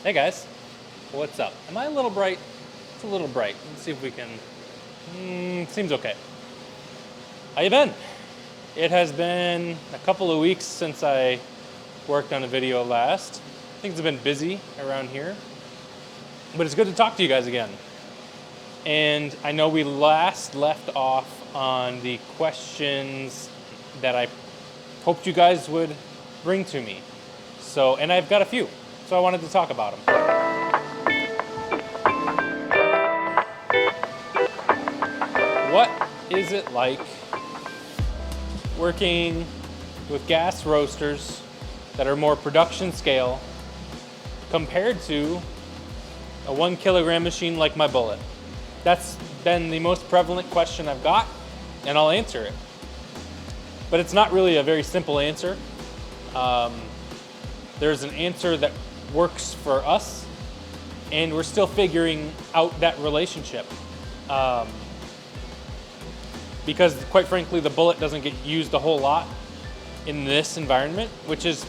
Hey guys, what's up? Am I a little bright? It's a little bright. Let's see if we can. Seems okay. How you been? It has been a couple of weeks since I worked on a video last. Things have been busy around here, but it's good to talk to you guys again. And I know we last left off on the questions that I hoped you guys would bring to me. And I've got a few, so I wanted to talk about them. What is it like working with gas roasters that are more production scale compared to a 1 kilogram machine like my Bullet? That's been the most prevalent question I've got, and I'll answer it. But it's not really a very simple answer. There's an answer that works for us, and we're still figuring out that relationship. Because quite frankly, the Bullet doesn't get used a whole lot in this environment, which is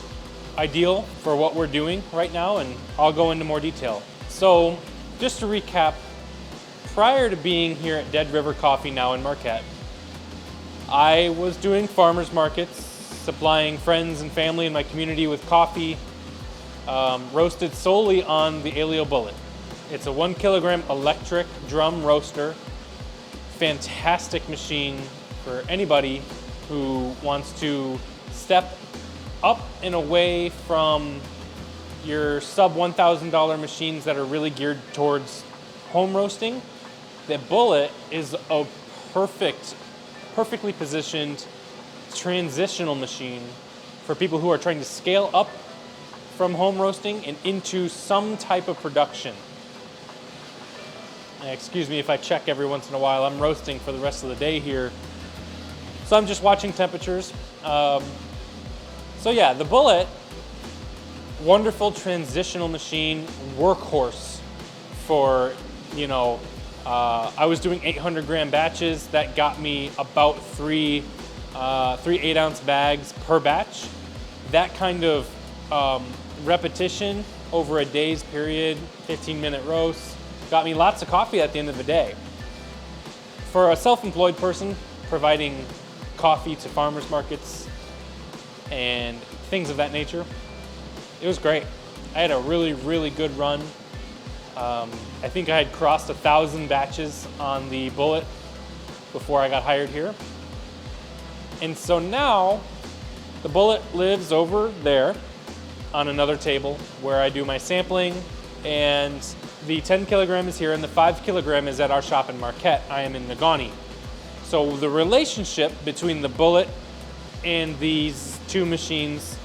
ideal for what we're doing right now, and I'll go into more detail. So just to recap, prior to being here at Dead River Coffee now in Marquette, I was doing farmers markets, supplying friends and family in my community with coffee, roasted solely on the Aleo Bullet. It's a 1 kilogram electric drum roaster. Fantastic machine for anybody who wants to step up and away from your sub $1,000 machines that are really geared towards home roasting. The Bullet is a perfectly positioned transitional machine for people who are trying to scale up from home roasting and into some type of production. Excuse me if I check every once in a while. I'm roasting for the rest of the day here, so I'm just watching temperatures. So yeah, the Bullet, wonderful transitional machine, workhorse for, I was doing 800 gram batches. That got me about three 8-ounce bags per batch. That kind of repetition over a day's period, 15-minute roast, got me lots of coffee at the end of the day. For a self-employed person providing coffee to farmers markets and things of that nature, it was great. I had a really, really good run. I think I had crossed 1,000 batches on the Bullet before I got hired here. And so now the Bullet lives over there on another table where I do my sampling, and the 10 kilogram is here and the 5 kilogram is at our shop in Marquette. I am in Negaunee. So the relationship between the Bullet and these two machines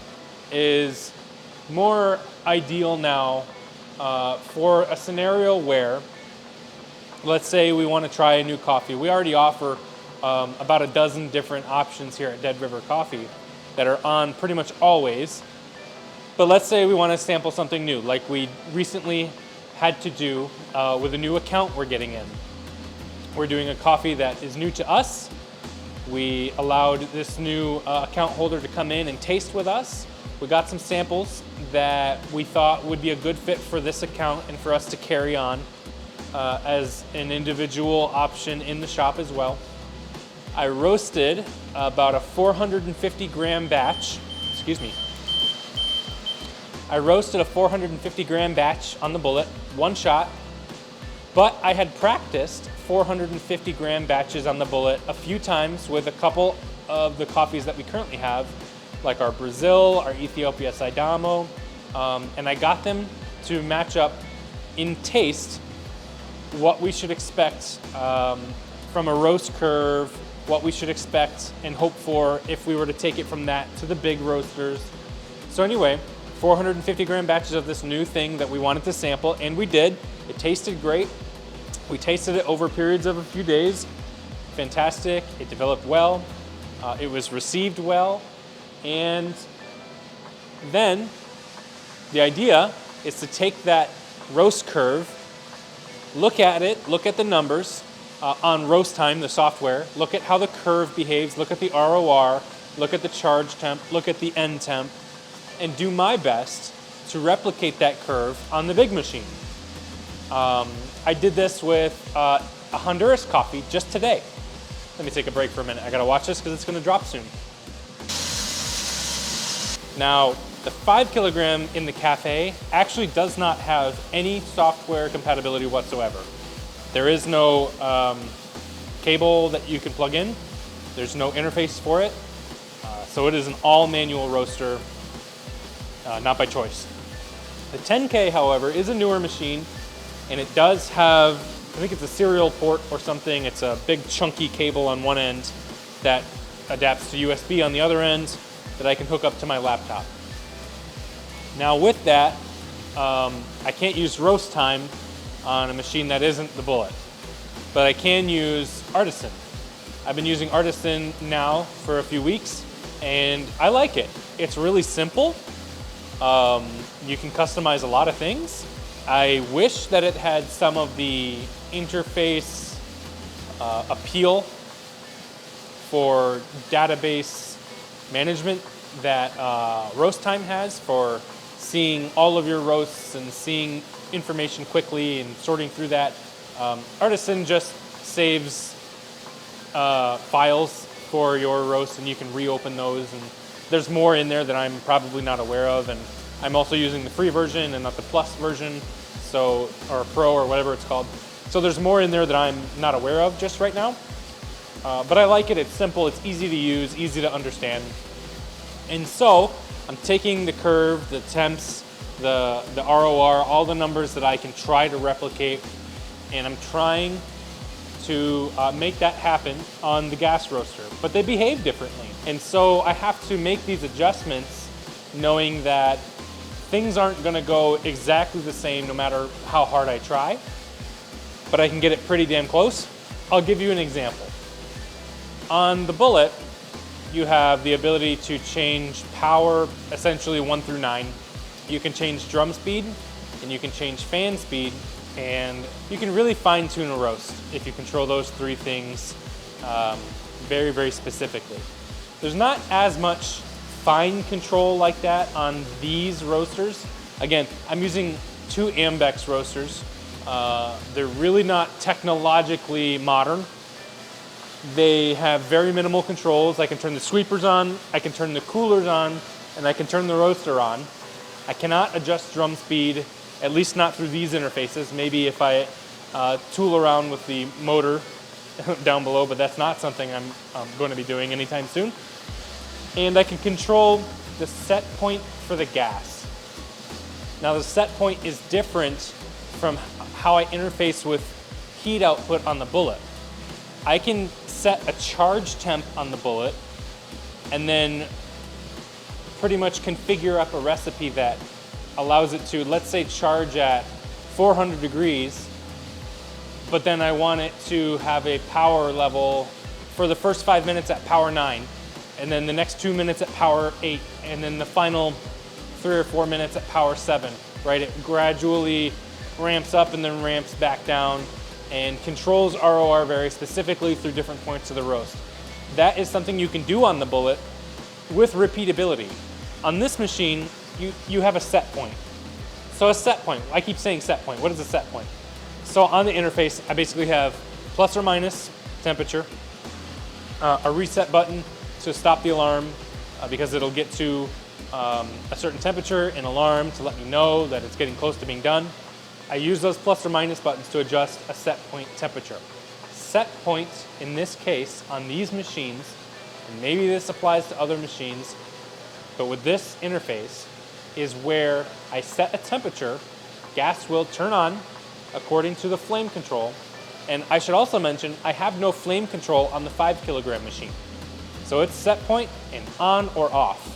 is more ideal now for a scenario where, let's say we want to try a new coffee. We already offer about a dozen different options here at Dead River Coffee that are on pretty much always. But let's say we want to sample something new, like we recently had to do with a new account we're getting in. We're doing a coffee that is new to us. We allowed this new account holder to come in and taste with us. We got some samples that we thought would be a good fit for this account and for us to carry on as an individual option in the shop as well. I roasted about a 450 gram batch, I roasted a 450 gram batch on the Bullet, one shot, but I had practiced 450 gram batches on the Bullet a few times with a couple of the coffees that we currently have, like our Brazil, our Ethiopia Sidamo, and I got them to match up in taste what we should expect from a roast curve, what we should expect and hope for if we were to take it from that to the big roasters. So anyway, 450 gram batches of this new thing that we wanted to sample, and we did. It tasted great. We tasted it over periods of a few days. Fantastic. It developed well. It was received well. And then the idea is to take that roast curve, look at it, look at the numbers on roast time, the software, look at how the curve behaves, look at the ROR, look at the charge temp, look at the end temp, and do my best to replicate that curve on the big machine. I did this with a Honduras coffee just today. Let me take a break for a minute. I gotta watch this because it's gonna drop soon. Now, the 5 kilogram in the cafe actually does not have any software compatibility whatsoever. There is no cable that you can plug in. There's no interface for it. So it is an all manual roaster, not by choice. The 10K, however, is a newer machine, and it does have, I think it's a serial port or something. It's a big chunky cable on one end that adapts to USB on the other end that I can hook up to my laptop. Now with that, I can't use roast time on a machine that isn't the Bullet, but I can use Artisan. I've been using Artisan now for a few weeks, and I like it. It's really simple. You can customize a lot of things. I wish that it had some of the interface appeal for database management that Roast Time has, for seeing all of your roasts and seeing information quickly and sorting through that. Artisan just saves files for your roast, and you can reopen those, and there's more in there that I'm probably not aware of, and I'm also using the free version and not the plus version, so, or pro or whatever it's called. So there's more in there that I'm not aware of just right now. But I like it. It's simple, it's easy to use, easy to understand. And so I'm taking the curve, the temps, the ROR, all the numbers that I can try to replicate, and I'm trying to make that happen on the gas roaster. But they behave differently. And so I have to make these adjustments knowing that things aren't gonna go exactly the same no matter how hard I try, but I can get it pretty damn close. I'll give you an example. On the Bullet, you have the ability to change power, essentially 1 through 9. You can change drum speed, and you can change fan speed, and you can really fine tune a roast if you control those 3 things very, very specifically. There's not as much fine control like that on these roasters. Again, I'm using 2 Ambex roasters. They're really not technologically modern. They have very minimal controls. I can turn the sweepers on, I can turn the coolers on, and I can turn the roaster on. I cannot adjust drum speed, at least not through these interfaces. Maybe if I tool around with the motor down below, but that's not something I'm going to be doing anytime soon. And I can control the set point for the gas. Now the set point is different from how I interface with heat output on the Bullet. I can set a charge temp on the Bullet and then pretty much configure up a recipe that allows it to, let's say, charge at 400 degrees, but then I want it to have a power level for the first 5 minutes at power 9, and then the next 2 minutes at power 8, and then the final 3 or 4 minutes at power 7, right? It gradually ramps up and then ramps back down and controls ROR very specifically through different points of the roast. That is something you can do on the Bullet with repeatability. On this machine, you have a set point. So a set point, I keep saying set point. What is a set point? So on the interface, I basically have plus or minus temperature, a reset button to stop the alarm because it'll get to a certain temperature, an alarm to let me know that it's getting close to being done. I use those plus or minus buttons to adjust a set point temperature. Set points in this case on these machines, and maybe this applies to other machines, but with this interface is where I set a temperature, gas will turn on according to the flame control. And I should also mention, I have no flame control on the 5 kilogram machine. So it's set point and on or off.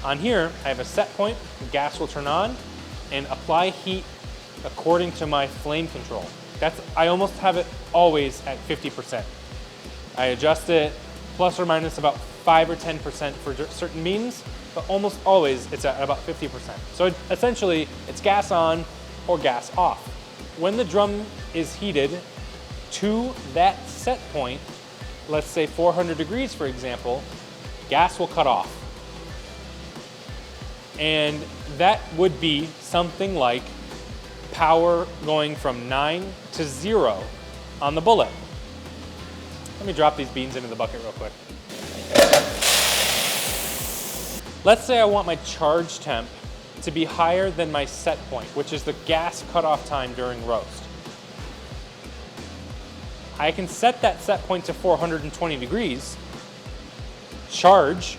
On here, I have a set point, gas will turn on and apply heat according to my flame control. I almost have it always at 50%. I adjust it plus or minus about 5 or 10% for certain means, but almost always it's at about 50%. So essentially, it's gas on or gas off. When the drum is heated to that set point, let's say 400 degrees for example, gas will cut off. And that would be something like power going from 9 to 0 on the bullet. Let me drop these beans into the bucket real quick. Let's say I want my charge temp to be higher than my set point, which is the gas cutoff time during roast. I can set that set point to 420 degrees, charge,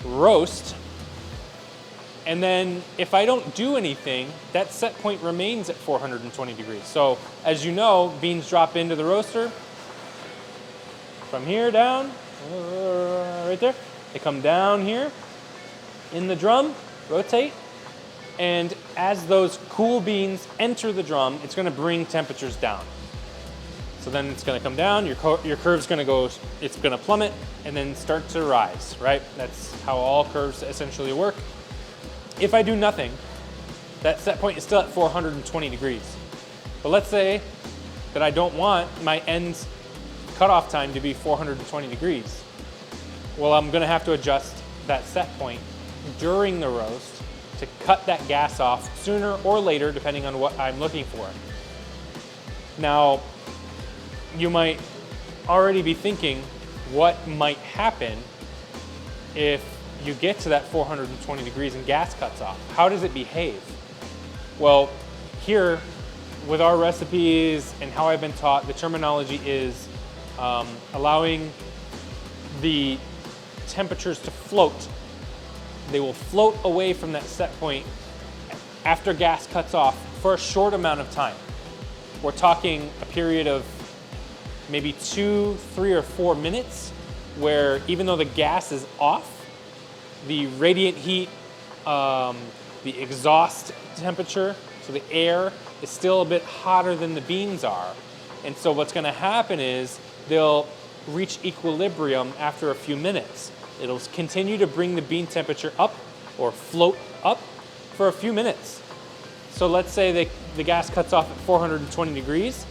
roast, and then if I don't do anything, that set point remains at 420 degrees. So as you know, beans drop into the roaster from here down, right there. They come down here in the drum, rotate, and as those cool beans enter the drum, it's gonna bring temperatures down. So then it's gonna come down, your curve's gonna go, it's gonna plummet, and then start to rise, right? That's how all curves essentially work. If I do nothing, that set point is still at 420 degrees. But let's say that I don't want my end cutoff time to be 420 degrees. Well, I'm gonna have to adjust that set point during the roast to cut that gas off sooner or later, depending on what I'm looking for. Now, you might already be thinking what might happen if you get to that 420 degrees and gas cuts off. How does it behave? Well, here with our recipes and how I've been taught, the terminology is allowing the temperatures to float. They will float away from that set point after gas cuts off for a short amount of time. We're talking a period of maybe 2, 3, or 4 minutes where even though the gas is off, the radiant heat, the exhaust temperature, so the air is still a bit hotter than the beans are. And so what's gonna happen is they'll reach equilibrium after a few minutes. It'll continue to bring the bean temperature up or float up for a few minutes. So let's say the gas cuts off at 420 degrees.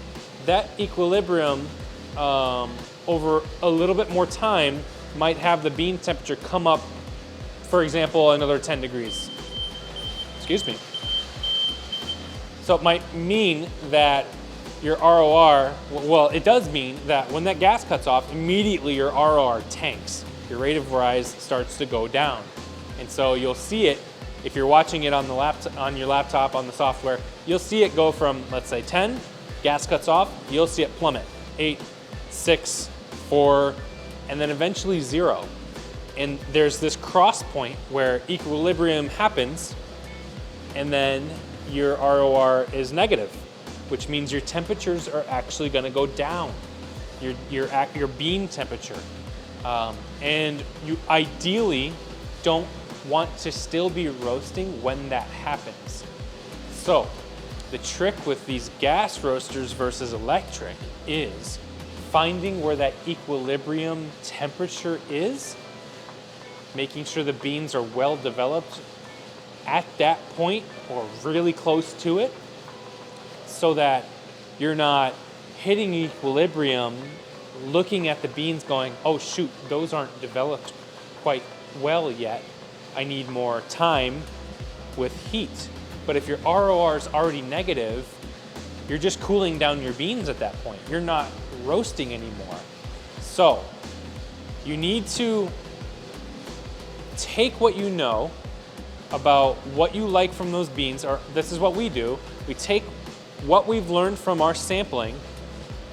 That equilibrium over a little bit more time might have the bean temperature come up, for example, another 10 degrees. Excuse me. So it might mean that your ROR, well, it does mean that when that gas cuts off, immediately your ROR tanks. Your rate of rise starts to go down. And so you'll see it, if you're watching it on your laptop, on the software, you'll see it go from, let's say 10, gas cuts off, you'll see it plummet. 8, 6, 4, and then eventually 0. And there's this cross point where equilibrium happens, and then your ROR is negative, which means your temperatures are actually gonna go down, your bean temperature. And you ideally don't want to still be roasting when that happens. So the trick with these gas roasters versus electric is finding where that equilibrium temperature is, making sure the beans are well developed at that point or really close to it, so that you're not hitting equilibrium, looking at the beans going, oh shoot, those aren't developed quite well yet. I need more time with heat. But if your ROR is already negative, you're just cooling down your beans at that point. You're not roasting anymore. So you need to take what you know about what you like from those beans, or this is what we do. We take what we've learned from our sampling,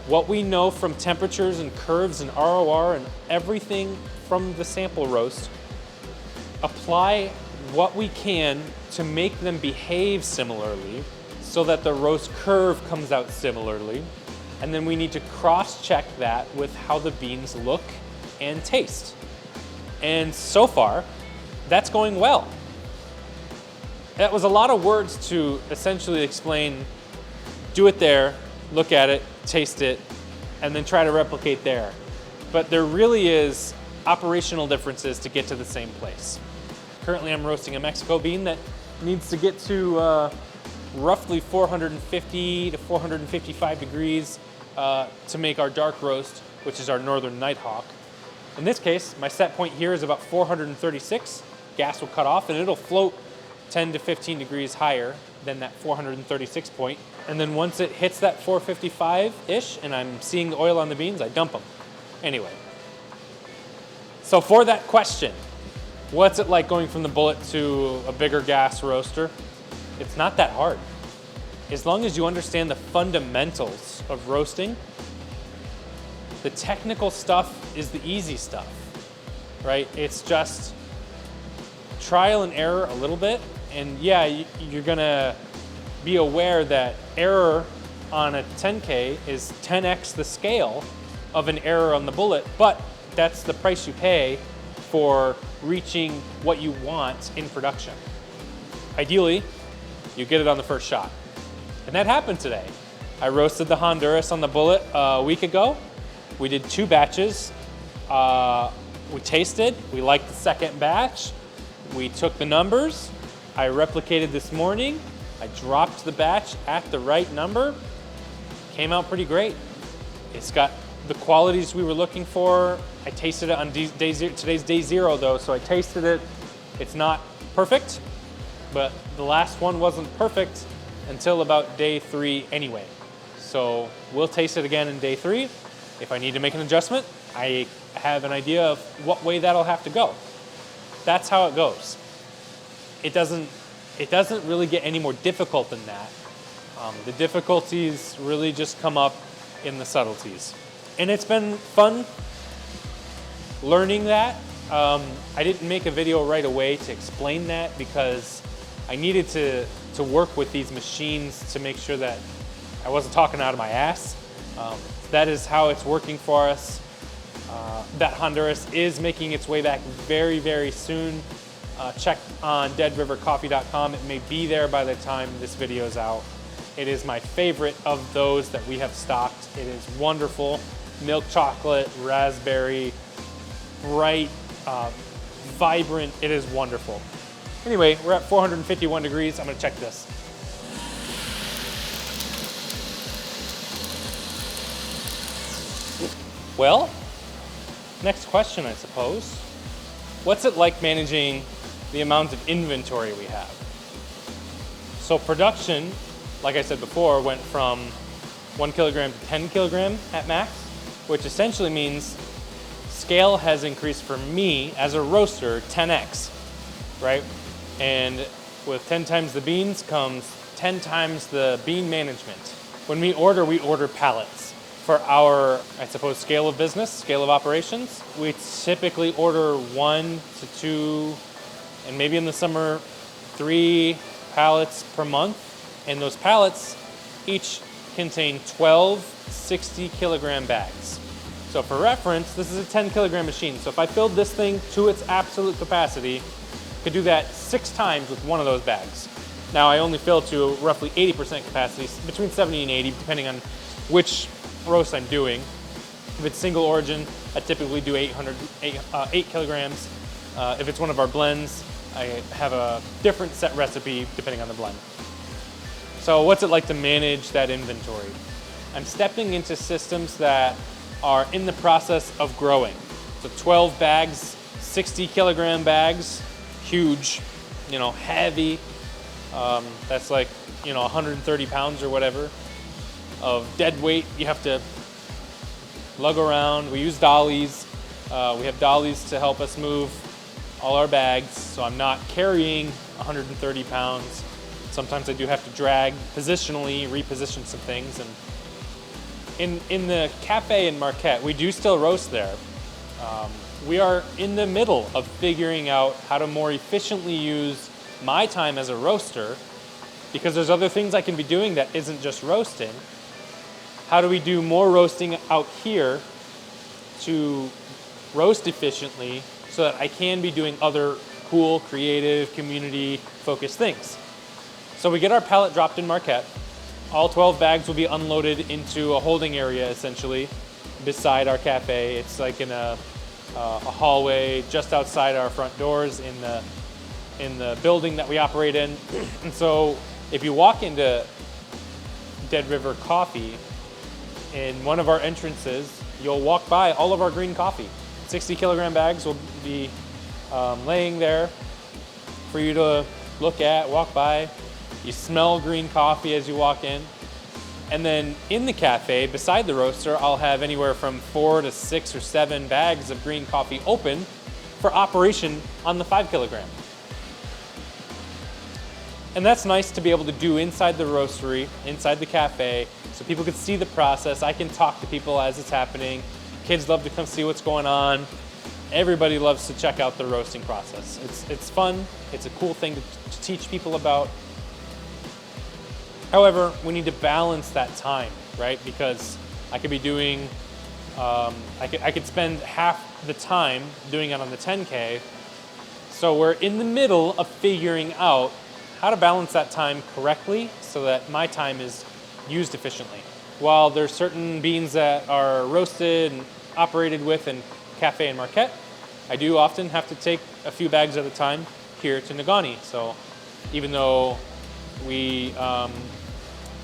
what we know from temperatures and curves and ROR and everything from the sample roast, apply what we can to make them behave similarly so that the roast curve comes out similarly. And then we need to cross-check that with how the beans look and taste. And so far, that's going well. That was a lot of words to essentially explain, do it there, look at it, taste it, and then try to replicate there. But there really is operational differences to get to the same place. Currently I'm roasting a Mexico bean that needs to get to roughly 450 to 455 degrees to make our dark roast, which is our Northern Nighthawk. In this case, my set point here is about 436. gas will cut off and it'll float 10 to 15 degrees higher than that 436 point. And then once it hits that 455-ish and I'm seeing the oil on the beans, I dump them. Anyway, so for that question, what's it like going from the bullet to a bigger gas roaster? It's not that hard. As long as you understand the fundamentals of roasting, the technical stuff is the easy stuff, right? It's just trial and error a little bit. And yeah, you're gonna be aware that error on a 10K is 10x the scale of an error on the bullet, but that's the price you pay for reaching what you want in production. Ideally, you get it on the first shot. And that happened today. I roasted the Honduras on the bullet a week ago. We did 2 batches. We tasted, we liked the second batch. We took the numbers. I replicated this morning. I dropped the batch at the right number. Came out pretty great. It's got the qualities we were looking for. I tasted it on today's day 0 though, so I tasted it. It's not perfect, but the last one wasn't perfect until about day 3 anyway. So we'll taste it again in day 3. If I need to make an adjustment, I have an idea of what way that'll have to go. That's how it goes. It doesn't really get any more difficult than that. The difficulties really just come up in the subtleties. And it's been fun learning that. I didn't make a video right away to explain that because I needed to work with these machines to make sure that I wasn't talking out of my ass. That is how it's working for us. That Honduras is making its way back very, very soon. Check on deadrivercoffee.com. It may be there by the time this video is out. It is my favorite of those that we have stocked. It is wonderful. Milk chocolate, raspberry, bright, vibrant. It is wonderful. Anyway, we're at 451 degrees. I'm gonna check this. Well, next question, I suppose. What's it like managing the amount of inventory we have? So production, like I said before, went from 1 kilogram to 10 kilogram at max, which essentially means scale has increased for me as a roaster 10x, right? And with 10 times the beans comes 10 times the bean management. When we order pallets. For our, I suppose, scale of business, scale of operations, we typically order 1 to 2, and maybe in the summer, 3 pallets per month. And those pallets each contain 12 60 kilogram bags. So for reference, this is a 10 kilogram machine. So if I filled this thing to its absolute capacity, I could do that 6 times with one of those bags. Now I only fill to roughly 80% capacity, between 70 and 80, depending on which roast I'm doing. If it's single origin, I typically do 8 kilograms. If it's one of our blends, I have a different set recipe depending on the blend. So what's it like to manage that inventory? I'm stepping into systems that are in the process of growing. So 12 bags, 60 kilogram bags, huge, heavy. That's like, 130 pounds or whatever of dead weight you have to lug around. We use dollies. We have dollies to help us move all our bags, so I'm not carrying 130 pounds. Sometimes I do have to drag positionally, reposition some things. And in the cafe in Marquette, we do still roast there. We are in the middle of figuring out how to more efficiently use my time as a roaster, because there's other things I can be doing that isn't just roasting. How do we do more roasting out here to roast efficiently so that I can be doing other cool, creative, community-focused things? So we get our pallet dropped in Marquette. All 12 bags will be unloaded into a holding area, essentially, beside our cafe. It's like in a hallway just outside our front doors in the building that we operate in. And so if you walk into Dead River Coffee, in one of our entrances, you'll walk by all of our green coffee. 60 kilogram bags will be laying there. for you to look at, walk by. You smell green coffee as you walk in. And then in the cafe, beside the roaster, I'll have anywhere from 4 to 6 or 7 bags of green coffee open for operation on the 5 kilogram. And that's nice to be able to do inside the roastery, inside the cafe, so people can see the process. I can talk to people as it's happening. Kids love to come see what's going on. Everybody loves to check out the roasting process. It's fun. It's a cool thing to teach people about. However, we need to balance that time, right? Because I could be doing, I could spend half the time doing it on the 10K. So we're in the middle of figuring out how to balance that time correctly so that my time is used efficiently. While there's certain beans that are roasted and operated with in Cafe and Marquette, I do often have to take a few bags at a time here to Negaunee. So even though we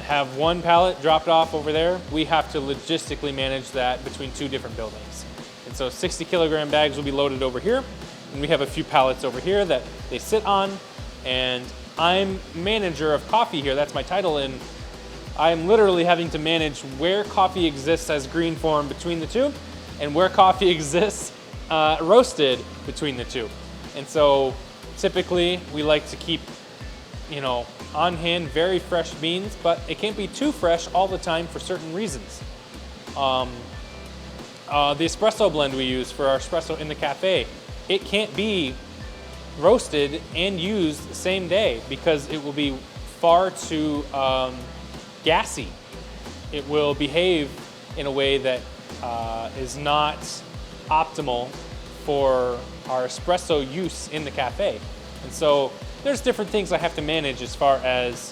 have one pallet dropped off over there, we have to logistically manage that between 2 different buildings. And so 60 kilogram bags will be loaded over here, and we have a few pallets over here that they sit on, and I'm manager of coffee here, that's my title, and I'm literally having to manage where coffee exists as green form between the 2 and where coffee exists roasted between the 2. And so typically we like to keep, on hand very fresh beans, but it can't be too fresh all the time for certain reasons. The espresso blend we use for our espresso in the cafe, it can't be roasted and used the same day because it will be far too gassy. It will behave in a way that is not optimal for our espresso use in the cafe. And so there's different things I have to manage as far as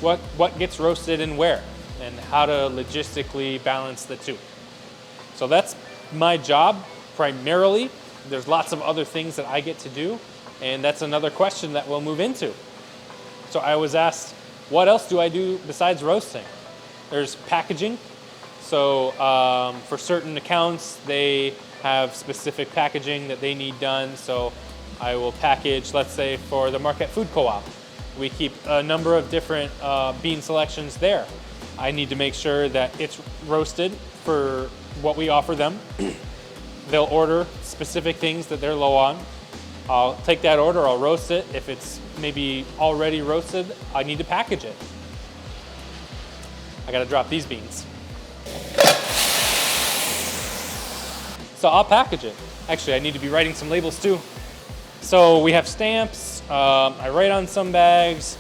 what gets roasted and where, and how to logistically balance the 2. So that's my job primarily. There's lots of other things that I get to do, and that's another question that we'll move into. So I was asked, what else do I do besides roasting? There's packaging. So for certain accounts, they have specific packaging that they need done. So I will package, let's say for the Marquette Food Co-op, we keep a number of different bean selections there. I need to make sure that it's roasted for what we offer them. They'll order specific things that they're low on. I'll take that order, I'll roast it. If it's maybe already roasted, I need to package it. I gotta drop these beans. So I'll package it. Actually, I need to be writing some labels too. So we have stamps, I write on some bags,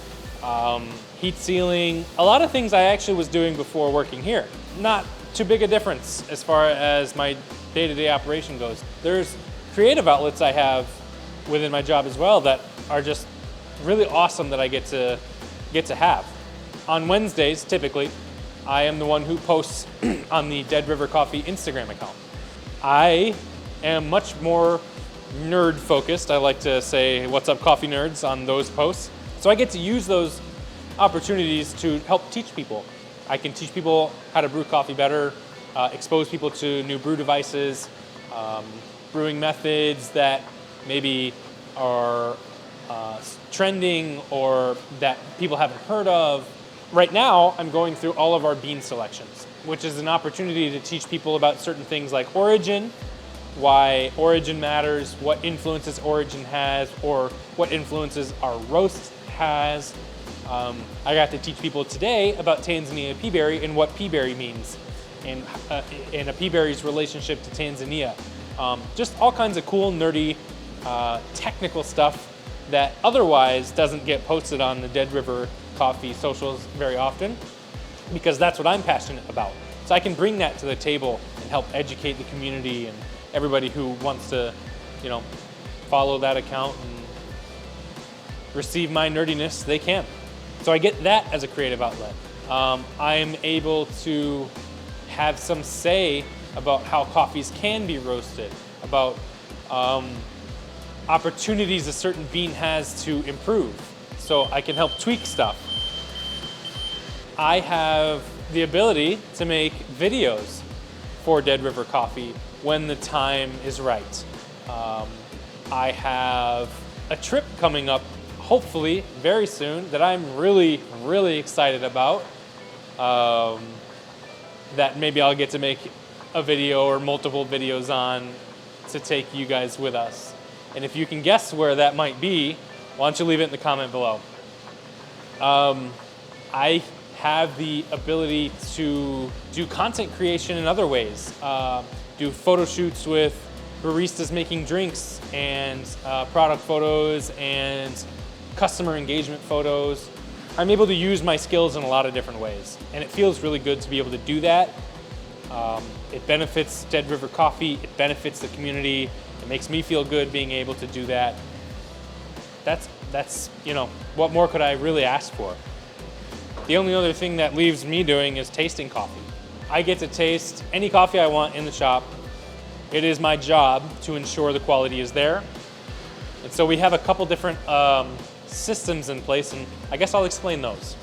heat sealing, a lot of things I actually was doing before working here. Not too big a difference as far as my day-to-day operation goes. There's creative outlets I have within my job as well that are just really awesome that I get to have. On Wednesdays, typically, I am the one who posts on the Dead River Coffee Instagram account. I am much more nerd focused. I like to say, "What's up, coffee nerds?" on those posts. So I get to use those opportunities to help teach people. I can teach people how to brew coffee better, expose people to new brew devices, brewing methods that maybe are trending or that people haven't heard of. Right now, I'm going through all of our bean selections, which is an opportunity to teach people about certain things like origin, why origin matters, what influences origin has, or what influences our roast has. I got to teach people today about Tanzania peaberry and what peaberry means, and a peaberry's relationship to Tanzania. Just all kinds of cool, nerdy, technical stuff that otherwise doesn't get posted on the Dead River Coffee socials very often, because that's what I'm passionate about. So I can bring that to the table and help educate the community and everybody who wants to, follow that account and receive my nerdiness, they can. So I get that as a creative outlet. I am able to have some say about how coffees can be roasted, about opportunities a certain bean has to improve. So I can help tweak stuff. I have the ability to make videos for Dead River Coffee when the time is right. I have a trip coming up, hopefully very soon, that I'm really, really excited about. That maybe I'll get to make a video or multiple videos on to take you guys with us. And if you can guess where that might be, why don't you leave it in the comment below. I have the ability to do content creation in other ways. Do photo shoots with baristas making drinks and product photos and customer engagement photos. I'm able to use my skills in a lot of different ways, and it feels really good to be able to do that. It benefits Dead River Coffee, it benefits the community, it makes me feel good being able to do that. That's you know, what more could I really ask for? The only other thing that leaves me doing is tasting coffee. I get to taste any coffee I want in the shop. It is my job to ensure the quality is there. And so we have a couple different systems in place, and I guess I'll explain those.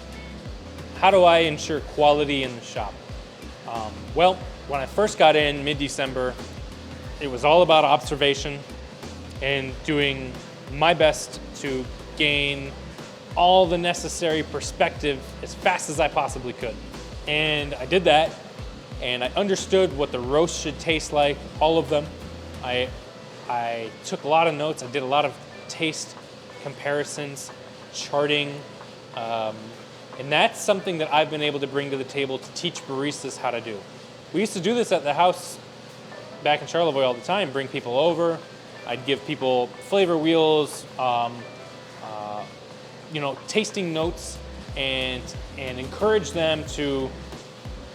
How do I ensure quality in the shop? Well, when I first got in mid-December, it was all about observation and doing my best to gain all the necessary perspective as fast as I possibly could. And I did that, and I understood what the roast should taste like, all of them. I took a lot of notes, I did a lot of taste comparisons, charting, and that's something that I've been able to bring to the table to teach baristas how to do. We used to do this at the house back in Charlevoix all the time, bring people over. I'd give people flavor wheels, you know, tasting notes, and encourage them to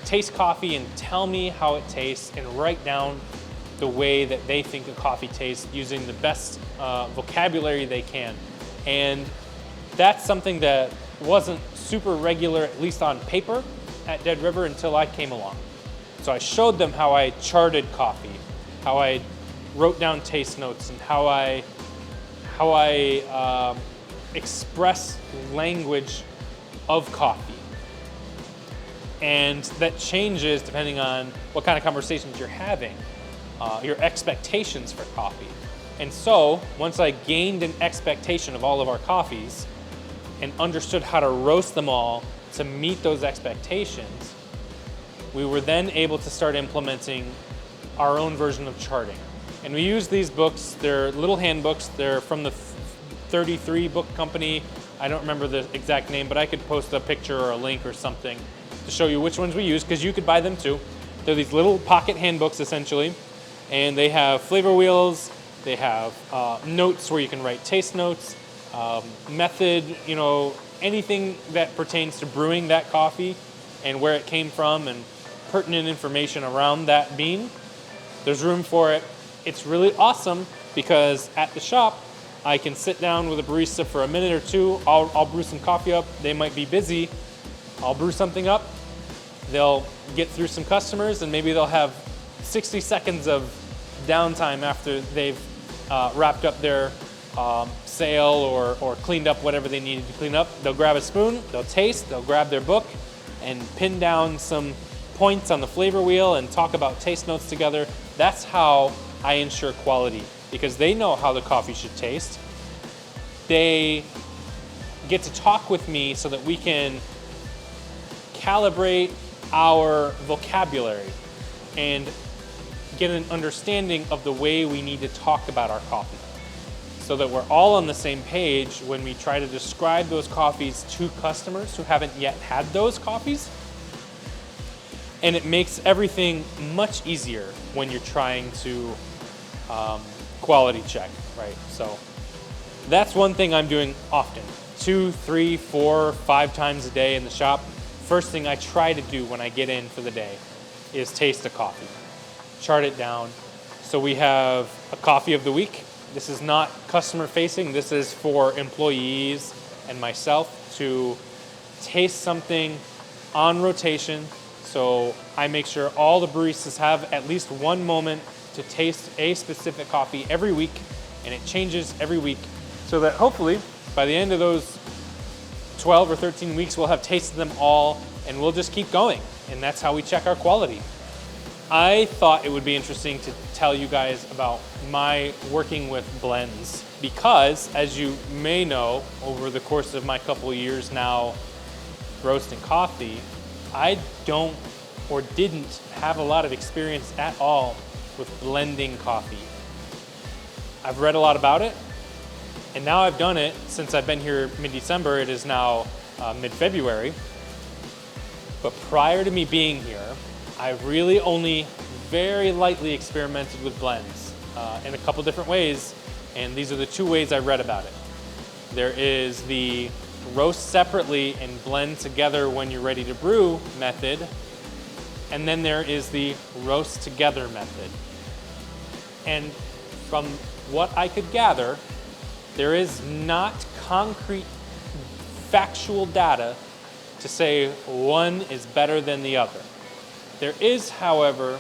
taste coffee and tell me how it tastes and write down the way that they think a coffee tastes using the best vocabulary they can. And that's something that wasn't super regular, at least on paper, at Dead River until I came along. So I showed them how I charted coffee, how I wrote down taste notes, and how I express language of coffee. And that changes depending on what kind of conversations you're having, your expectations for coffee. And so once I gained an expectation of all of our coffees and understood how to roast them all to meet those expectations, we were then able to start implementing our own version of charting. And we use these books, they're little handbooks, they're from the 33 book company. I don't remember the exact name, but I could post a picture or a link or something to show you which ones we use, because you could buy them too. They're these little pocket handbooks essentially, and they have flavor wheels, they have notes where you can write taste notes, method, you know, anything that pertains to brewing that coffee and where it came from and pertinent information around that bean. There's room for it. It's really awesome because at the shop, I can sit down with a barista for a minute or two. I'll brew some coffee up. They might be busy. I'll brew something up. They'll get through some customers, and maybe they'll have 60 seconds of downtime after they've wrapped up their sale or cleaned up whatever they needed to clean up. They'll grab a spoon, they'll taste, they'll grab their book and pin down some points on the flavor wheel and talk about taste notes together. That's how I ensure quality, because they know how the coffee should taste. They get to talk with me so that we can calibrate our vocabulary and get an understanding of the way we need to talk about our coffee, so that we're all on the same page when we try to describe those coffees to customers who haven't yet had those coffees. And it makes everything much easier when you're trying to quality check, right? So that's one thing I'm doing often, 2, 3, 4, 5 times a day in the shop. First thing I try to do when I get in for the day is taste a coffee, chart it down. So we have a coffee of the week. This is not customer facing. This is for employees and myself to taste something on rotation. So I make sure all the baristas have at least one moment to taste a specific coffee every week, and it changes every week, so that hopefully by the end of those 12 or 13 weeks, we'll have tasted them all, and we'll just keep going. And that's how we check our quality. I thought it would be interesting to tell you guys about my working with blends because, as you may know, over the course of my couple of years now roasting coffee, I don't or didn't have a lot of experience at all with blending coffee. I've read a lot about it, and now I've done it since I've been here mid-December. It is now mid-February. But prior to me being here, I really only very lightly experimented with blends in a couple different ways, and these are the two ways I read about it. There is the roast separately and blend together when you're ready to brew method, and then there is the roast together method. And from what I could gather, there is not concrete factual data to say one is better than the other. There is, however,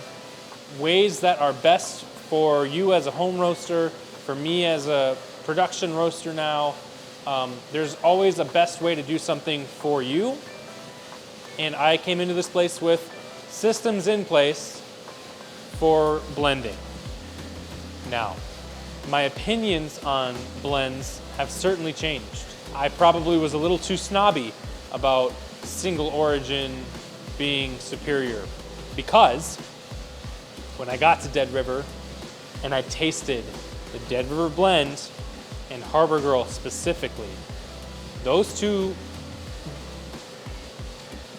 ways that are best for you as a home roaster, for me as a production roaster now. There's always a best way to do something for you. And I came into this place with systems in place for blending. Now, my opinions on blends have certainly changed. I probably was a little too snobby about single origin being superior because when I got to Dead River and I tasted the Dead River blend and Harbor Girl specifically, those two,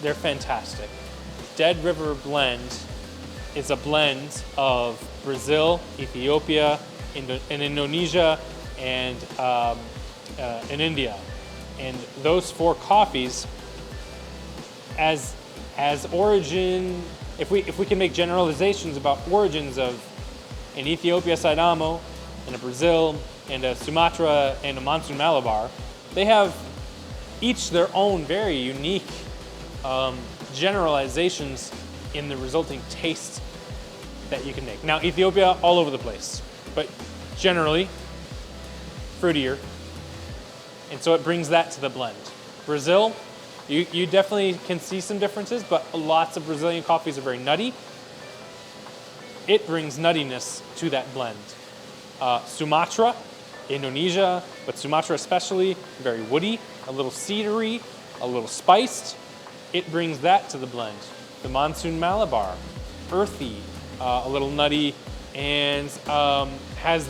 they're fantastic. Dead River blend is a blend of Brazil, Ethiopia, and Indonesia, and in India. And those four coffees, as origin, if we can make generalizations about origins of an Ethiopia Sidamo, and a Brazil, and a Sumatra, and a Monsoon Malabar, they have each their own very unique generalizations in the resulting taste that you can make. Now, Ethiopia, all over the place, but generally fruitier, and so it brings that to the blend. Brazil, you definitely can see some differences, but lots of Brazilian coffees are very nutty. It brings nuttiness to that blend. Sumatra, Indonesia, but Sumatra especially, very woody, a little cedary, a little spiced. It brings that to the blend. The Monsoon Malabar, earthy, a little nutty, and has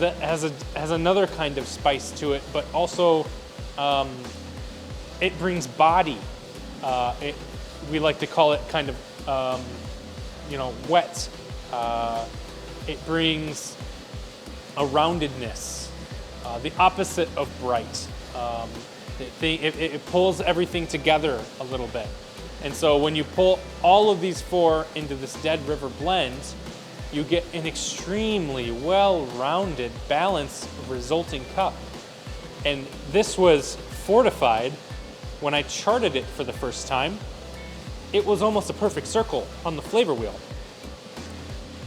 another kind of spice to it, but also it brings body. We like to call it kind of wet. It brings a roundedness, the opposite of bright. It pulls everything together a little bit. And so when you pull all of these four into this Dead River blend, you get an extremely well-rounded, balanced, resulting cup. And this was fortified when I charted it for the first time. It was almost a perfect circle on the flavor wheel.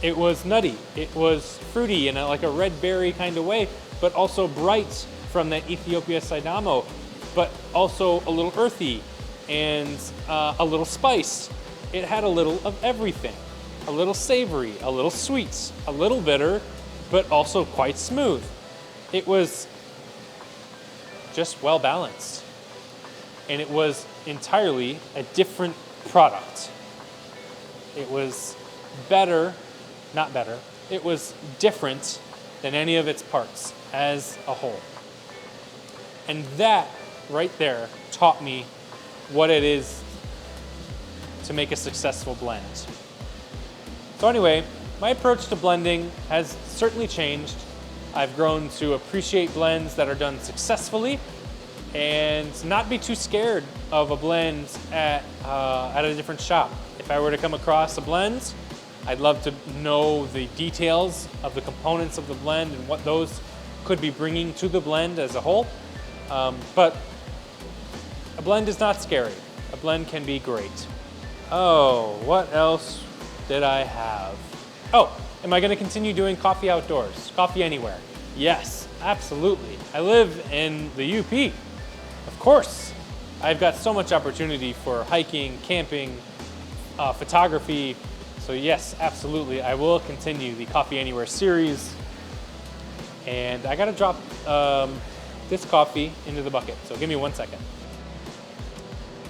It was nutty, it was fruity in like a red berry kind of way, but also bright from that Ethiopia Sidamo, but also a little earthy and a little spice. It had a little of everything. A little savory, a little sweet, a little bitter, but also quite smooth. It was just well balanced. And it was entirely a different product. It was it was different than any of its parts as a whole. And that right there taught me what it is to make a successful blend. So anyway, my approach to blending has certainly changed. I've grown to appreciate blends that are done successfully and not be too scared of a blend at a different shop. If I were to come across a blend, I'd love to know the details of the components of the blend and what those could be bringing to the blend as a whole. But a blend is not scary. A blend can be great. Oh, what else did I have? Oh, am I gonna continue doing coffee outdoors? Coffee anywhere? Yes, absolutely. I live in the UP. Of course. I've got so much opportunity for hiking, camping, photography, So yes, absolutely, I will continue the Coffee Anywhere series. And I gotta drop this coffee into the bucket, so give me 1 second.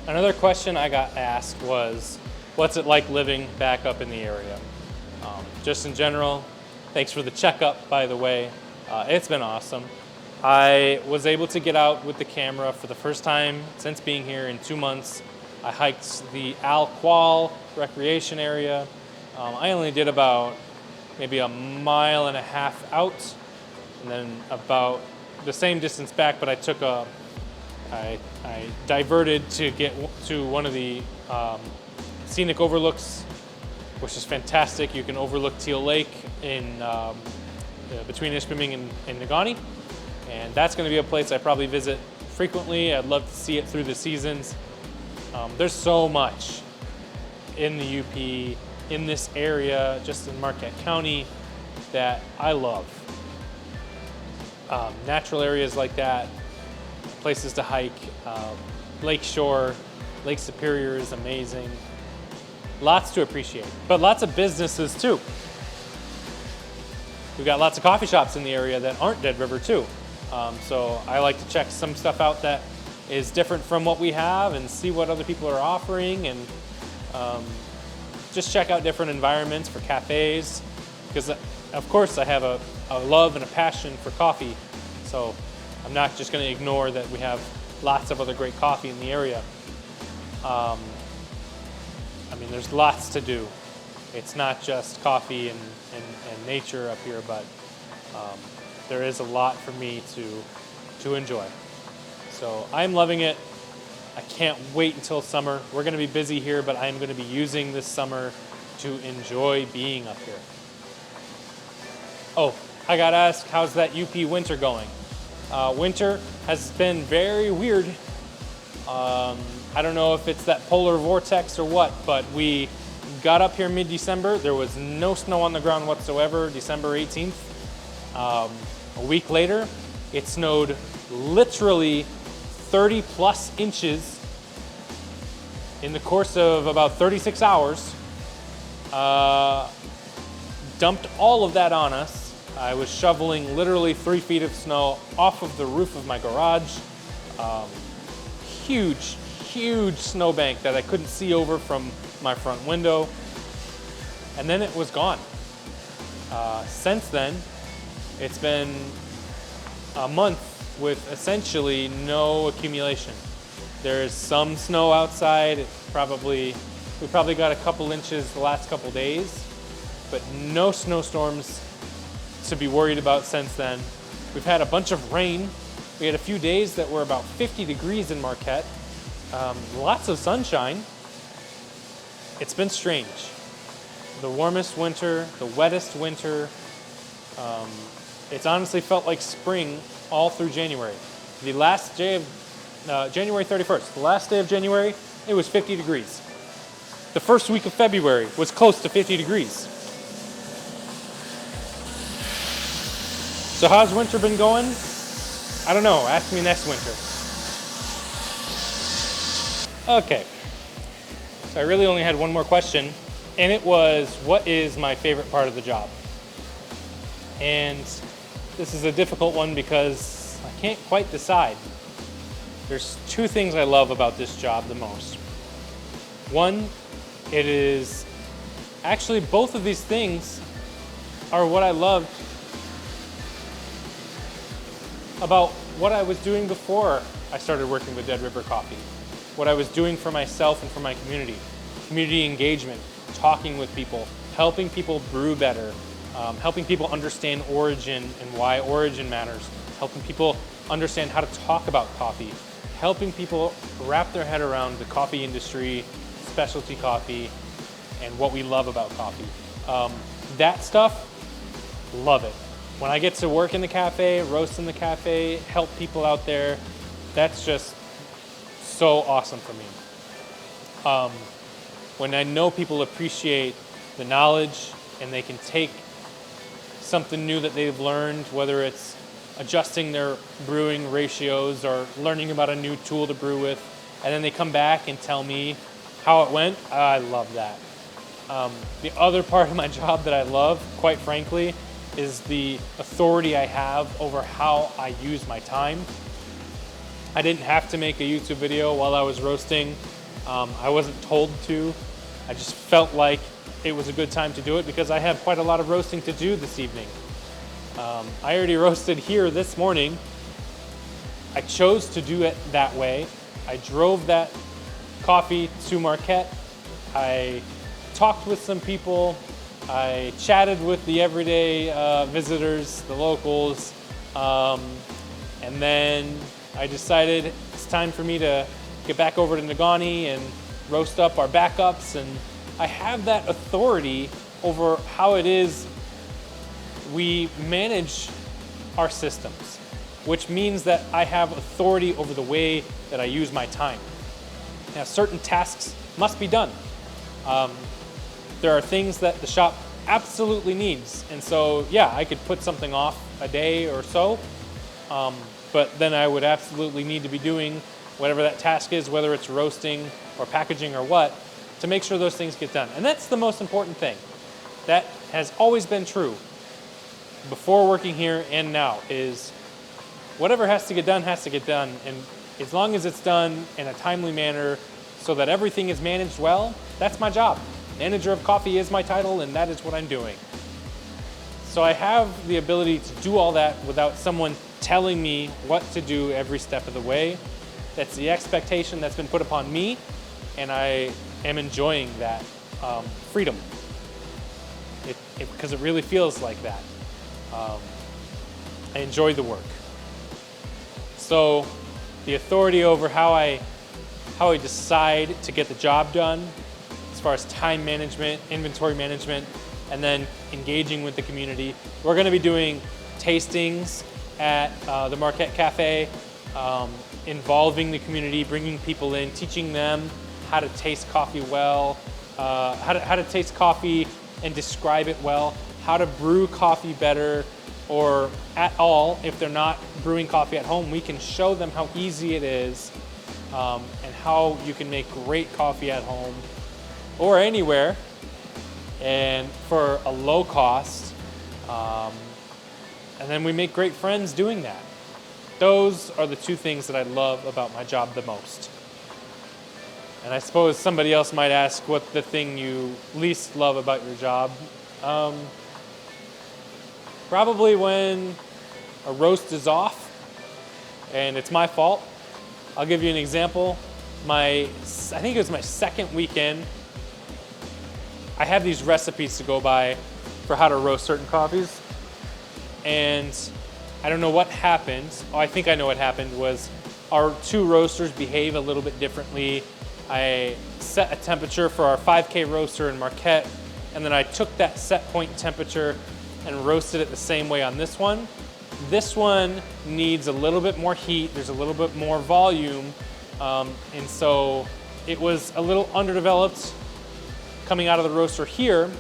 Another question I got asked was, what's it like living back up in the area? Just in general, thanks for the checkup, by the way. It's been awesome. I was able to get out with the camera for the first time since being here in 2 months. I hiked the Al Qual recreation area. I only did about maybe a mile and a half out, and then about the same distance back, but I diverted to get to one of the scenic overlooks, which is fantastic. You can overlook Teal Lake in between Ishpeming and Negaunee, and that's going to be a place I probably visit frequently. I'd love to see it through the seasons. There's so much in the UP, in this area, just in Marquette County, that I love. Natural areas like that, places to hike, Lake Shore, Lake Superior is amazing. Lots to appreciate, but lots of businesses too. We've got lots of coffee shops in the area that aren't Dead River too. So I like to check some stuff out that is different from what we have and see what other people are offering, and just check out different environments for cafes, because of course I have a love and a passion for coffee. So I'm not just going to ignore that we have lots of other great coffee in the area. I mean, there's lots to do. It's not just coffee and nature up here, but there is a lot for me to enjoy. So I'm loving it. I can't wait until summer. We're going to be busy here, but I'm going to be using this summer to enjoy being up here. Oh, I got asked, how's that UP winter going? Winter has been very weird. I don't know if it's that polar vortex or what, but we got up here mid-December. There was no snow on the ground whatsoever, December 18th. A week later, it snowed literally 30 plus inches in the course of about 36 hours. Dumped all of that on us. I was shoveling literally 3 feet of snow off of the roof of my garage. Huge snowbank that I couldn't see over from my front window. And then it was gone. Since then, it's been a month with essentially no accumulation. There's some snow outside. We probably got a couple inches the last couple days, but no snowstorms to be worried about since then. We've had a bunch of rain. We had a few days that were about 50 degrees in Marquette. Lots of sunshine. It's been strange. The warmest winter, the wettest winter. It's honestly felt like spring all through January. The last day of January 31st, the last day of January, it was 50 degrees. The first week of February was close to 50 degrees. So how's winter been going? I don't know, ask me next winter. Okay, so I really only had one more question, and it was, what is my favorite part of the job? And this is a difficult one because I can't quite decide. There's two things I love about this job the most. One, it is actually both of these things are what I loved about what I was doing before I started working with Dead River Coffee. What I was doing for myself and for my community. Community engagement, talking with people, helping people brew better, helping people understand origin and why origin matters, helping people understand how to talk about coffee, helping people wrap their head around the coffee industry, specialty coffee, and what we love about coffee. That stuff, love it. When I get to work in the cafe, roast in the cafe, help people out there, that's just so awesome for me. When I know people appreciate the knowledge and they can take something new that they've learned, whether it's adjusting their brewing ratios or learning about a new tool to brew with, and then they come back and tell me how it went, I love that. The other part of my job that I love, quite frankly, is the authority I have over how I use my time. I didn't have to make a YouTube video while I was roasting. I wasn't told to. I just felt like it was a good time to do it because I have quite a lot of roasting to do this evening. I already roasted here this morning. I chose to do it that way. I drove that coffee to Marquette. I talked with some people. I chatted with the everyday visitors, the locals, and then I decided it's time for me to get back over to Negaunee and roast up our backups, and I have that authority over how it is we manage our systems, which means that I have authority over the way that I use my time. Now, certain tasks must be done. There are things that the shop absolutely needs, and so yeah, I could put something off a day or so, but then I would absolutely need to be doing whatever that task is, whether it's roasting or packaging or what, to make sure those things get done. And that's the most important thing. That has always been true before working here and now, is whatever has to get done has to get done, and as long as it's done in a timely manner so that everything is managed well, that's my job. Manager of coffee is my title, and that is what I'm doing. So I have the ability to do all that without someone telling me what to do every step of the way. That's the expectation that's been put upon me, and I am enjoying that freedom. Because it really feels like that. I enjoy the work. So the authority over how I decide to get the job done, as far as time management, inventory management, and then engaging with the community. We're going to be doing tastings at the Marquette Cafe, involving the community, bringing people in, teaching them how to taste coffee well, how to taste coffee and describe it well, how to brew coffee better, or at all, if they're not brewing coffee at home, we can show them how easy it is, and how you can make great coffee at home or anywhere, and for a low cost. And then we make great friends doing that. Those are the two things that I love about my job the most. And I suppose somebody else might ask what the thing you least love about your job. Probably when a roast is off and it's my fault. I'll give you an example. I think it was my second weekend. I have these recipes to go by for how to roast certain coffees. And I don't know what happened. Oh, I think I know what happened was our two roasters behave a little bit differently. I set a temperature for our 5K roaster in Marquette, and then I took that set point temperature and roasted it the same way on this one. This one needs a little bit more heat. There's a little bit more volume. And so it was a little underdeveloped coming out of the roaster here.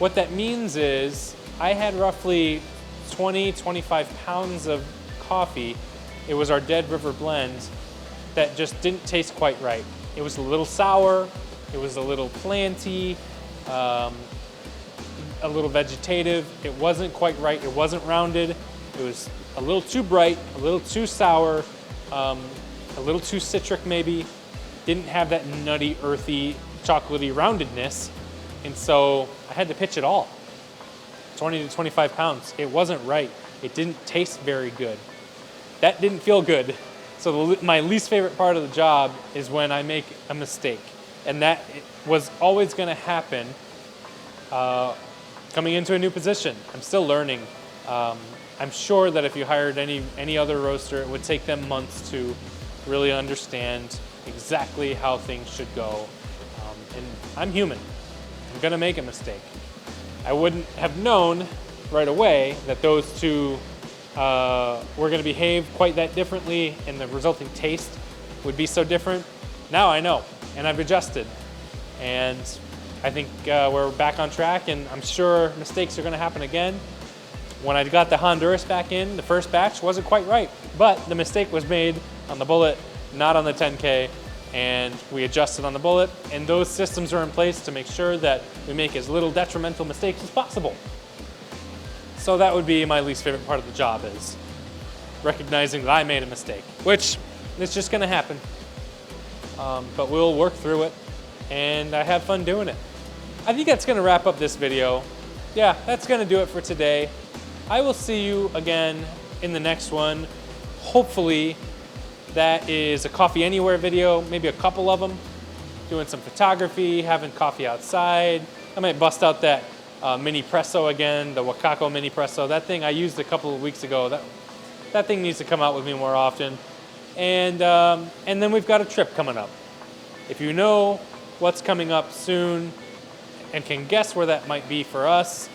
What that means is I had roughly 25 pounds of coffee. It was our Dead River blend that just didn't taste quite right. It was a little sour, it was a little planty, a little vegetative. It wasn't quite right, it wasn't rounded. It was a little too bright, a little too sour, a little too citric maybe. Didn't have that nutty, earthy, chocolatey roundedness. And so I had to pitch it all. 20 to 25 pounds. It wasn't right. It didn't taste very good. That didn't feel good. So my least favorite part of the job is when I make a mistake. And that was always going to happen coming into a new position. I'm still learning. I'm sure that if you hired any other roaster, it would take them months to really understand exactly how things should go. And I'm human. I'm going to make a mistake. I wouldn't have known right away that those two were going to behave quite that differently and the resulting taste would be so different. Now I know, and I've adjusted. And I think we're back on track, and I'm sure mistakes are going to happen again. When I got the Honduras back in, the first batch wasn't quite right, but the mistake was made on the bullet, not on the 10K, and we adjust it on the bullet, and those systems are in place to make sure that we make as little detrimental mistakes as possible. So that would be my least favorite part of the job, is recognizing that I made a mistake, which is just gonna happen. But we'll work through it, and I have fun doing it. I think that's gonna wrap up this video. Yeah, that's gonna do it for today. I will see you again in the next one. Hopefully, that is a Coffee Anywhere video, maybe a couple of them, doing some photography, having coffee outside. I might bust out that mini presso again, the Wakako mini presso. That thing I used a couple of weeks ago. That thing needs to come out with me more often. And then we've got a trip coming up. If you know what's coming up soon and can guess where that might be for us,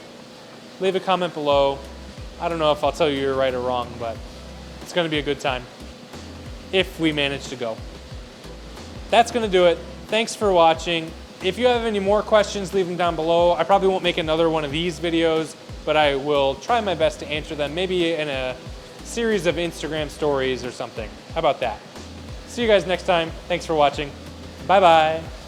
leave a comment below. I don't know if I'll tell you you're right or wrong, but it's gonna be a good time if we manage to go. That's gonna do it. Thanks for watching. If you have any more questions, leave them down below. I probably won't make another one of these videos, but I will try my best to answer them, maybe in a series of Instagram stories or something. How about that? See you guys next time. Thanks for watching. Bye-bye.